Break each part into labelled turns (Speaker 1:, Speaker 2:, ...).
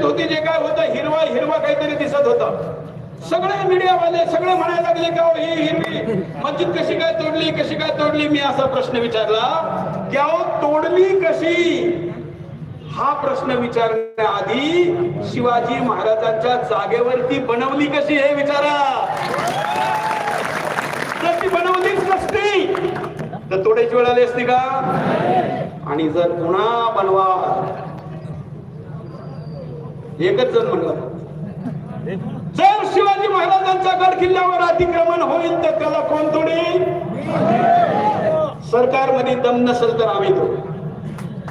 Speaker 1: होती, जे काय होतं हिरवा हिरवा काहीतरी दिसत होतं. सगळे मीडियावाले सगळे म्हणायला लागले की ही हिरवी मस्जिद कशी काय तोडली, कशी काय तोडली. मी असा प्रश्न विचारला की अहो तोडली कशी, हा प्रश्न विचारण्याआधी शिवाजी महाराजांच्या जागेवरती बनवली कशी हे विचारा. जर ती बनवलीच नसती तर तोडायची वेळ आली असती का? आणि जर पुन्हा बनवा, एकच जण म्हणलं, जर शिवाजी महाराजांच्या गड किल्ल्यावर अतिक्रमण होईल तर त्याला कोण तोडेल? सरकारमध्ये दम नसेल तर आम्ही तोडू.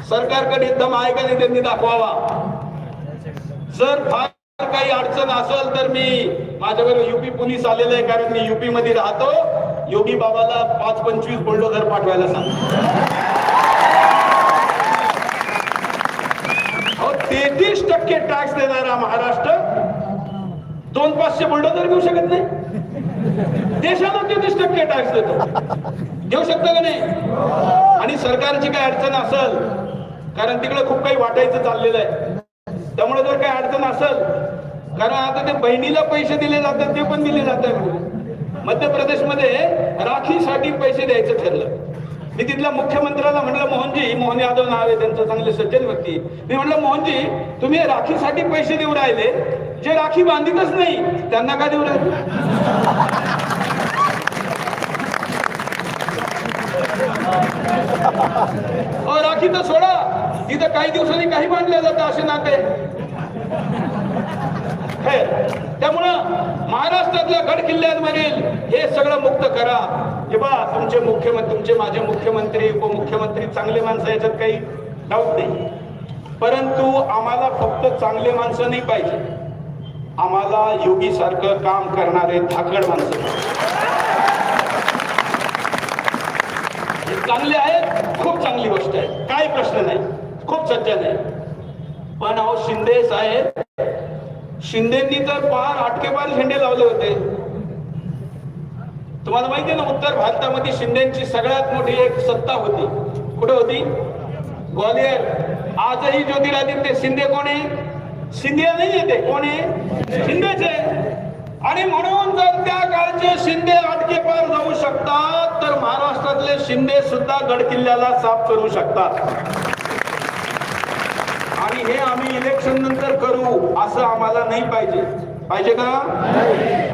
Speaker 1: सरकारकडे दम आहे का नाही त्यांनी दाखवावा. जर फार काही अडचण असेल तर मी माझ्याबरोबर युपी पोलीस आलेलं आहे, कारण मी युपी मध्ये राहतो. योगी बाबाला 5-25 बुलडोझर पाठवायला सांग. 33% टॅक्स देणारा महाराष्ट्र 200-500 बुलडोझर घेऊ शकत नाही. देशाला 33% टॅक्स देतो, घेऊ शकतो का नाही? आणि सरकारची काय अडचण असेल, कारण तिकडे खूप काही वाटायचं चाललेलं आहे, त्यामुळे जर काही अडचण असेल, कारण आता ते बहिणीला पैसे दिले जातात ते पण दिले जातात. मध्य प्रदेशमध्ये राखीसाठी पैसे द्यायचं ठरलं. मी तिथल्या मुख्यमंत्र्याला म्हणलं, मोहनजी, मोहन यादव नाव आहे त्यांचं, चांगले सज्जन व्यक्ती. मी म्हणलं, मोहनजी तुम्ही राखीसाठी पैसे देऊ राहिले, जे राखी बांधितच नाही त्यांना का देऊ राहिले? राखी तर सोडा, तिथं काही दिवसांनी काही बांधले जातं असे नाते. त्यामुळं महाराष्ट्रातल्या गड किल्ल्यांमधील हे सगळं मुक्त करा. हे बा तुमचे मुख्यमंत्री, तुमचे माझे मुख्यमंत्री, उपमुख्यमंत्री चांगले माणसं, याच्यात काही डाऊट नाही. परंतु आम्हाला फक्त चांगले माणसं नाही पाहिजे, आम्हाला योगी सारखं काम करणारे धाकड माणसं. हे चांगले आहेत, खूप चांगली गोष्ट आहे, काही प्रश्न नाही, खूप सज्जन आहे. पण अहो शिंदे साहेब, शिंदेंनी तर पार आटकेपार झेंडे लावले होते. तुम्हाला माहिती आहे ना, उत्तर भारतामध्ये शिंदेची सगळ्यात मोठी एक सत्ता होती. कुठे होती? ग्वालियर. आजही ज्योतिरादित्य शिंदे कोण आहे? सिंधिया नाही येते, कोण आहे? शिंदेचे. आणि म्हणून जर त्या काळचे शिंदे आटकेपार जाऊ शकतात तर महाराष्ट्रातले शिंदे सुद्धा गडकिल्ल्याला साफ करू शकतात. आणि हे आम्ही इलेक्शन नंतर करू असं आम्हाला नाही पाहिजे. पाहिजे का?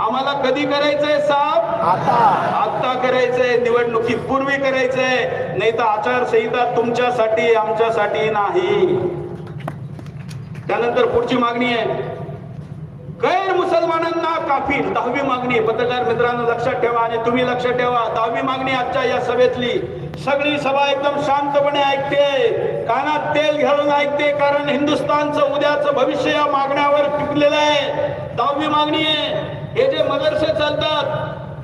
Speaker 1: आम्हाला कधी करायचंय साफ? आता करायचंय, निवडणुकीत पूर्वी करायचंय, नाही तर आचारसंहिता तुमच्यासाठी आमच्यासाठी नाही. त्यानंतर पुढची मागणी आहे, गैर मुसलमानांना काफीर. 10वी मागणी. पत्रकार मित्रांनो लक्षात ठेवा आणि तुम्ही लक्षात ठेवा, 10वी मागणी आजच्या या सभेतली. सगळी सभा एकदम शांतपणे ऐकते, कानात तेल घालून ऐकते, कारण हिंदुस्थानचं उद्याचं भविष्य या मागण्यावर टिकलेलं आहे. 10वी मागणी आहे, हे जे मदरसे चालतात,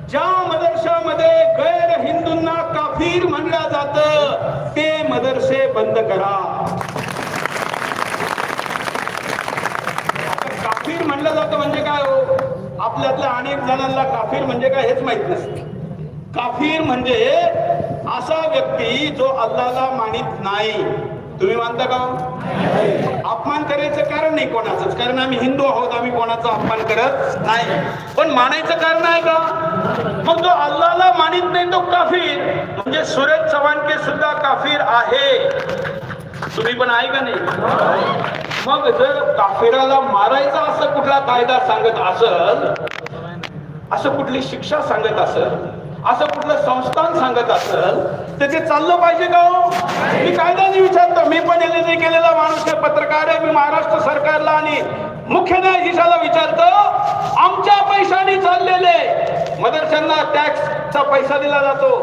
Speaker 1: ज्या मदरशामध्ये गैर हिंदूंना काफीर म्हणलं जातं ते मदरसे बंद करा. काफीर म्हणलं जातं म्हणजे काय हो? आपल्यातल्या अनेक जणांना काफीर म्हणजे काय हेच माहित नसते. काफीर म्हणजे असा व्यक्ती जो अल्लाहला मानित नाही. तुम्ही मानता का? अपमान करायचं कारण नाही कोणाचंच, कारण आम्ही हिंदू आहोत, आम्ही कोणाचा अपमान करत नाही. पण मानायचं कारण आहे का? मग जो अल्लाहला मानित नाही तो काफीर. म्हणजे सूरज चव्हाणके सुद्धा काफीर आहे. तुम्ही पण आहे का नाही? मग जर काफिराला मारायचा असं कुठला कायदा सांगत असल, असं कुठली शिक्षा सांगत असल, असं कुठलं संस्थान सांगत असल तर ते चाललं पाहिजे का हो? मी कायद्याने विचारतो. मी पण एलएलबी केलेला माणूस आहे, पत्रकार आहे. मी महाराष्ट्र सरकारला आणि मुख्य न्यायाधीशाला विचारतो, आमच्या पैशाने चाललेले मदरशांना टॅक्सचा पैसा दिला जातो,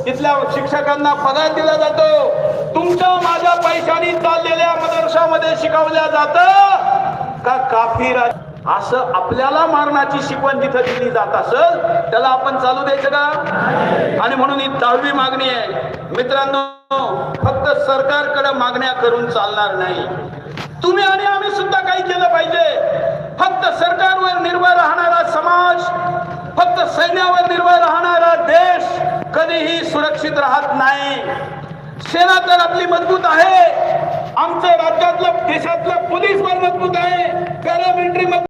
Speaker 1: तिथल्या शिक्षकांना पगार दिला जातो, तुमच्या माझ्या पैशाने चाललेल्या मदरशामध्ये शिकवल्या जातं का काफिर? असं आपल्याला मारण्याची शिकवण जिथं दिली जात असेल त्याला आपण चालू द्यायचं का? आणि म्हणून ही 10वी मागणी आहे. मित्रांनो, फक्त सरकारकडे मागण्या करून चालणार नाही, तुम्ही आणि आम्ही सुद्धा काही केलं पाहिजे. फक्त सरकारवर निर्भर राहणारा समाज, फक्त सैन्यावर निर्भर राहणारा देश कधीही सुरक्षित राहत नाही. सेना तर आपली मजबूत आहे,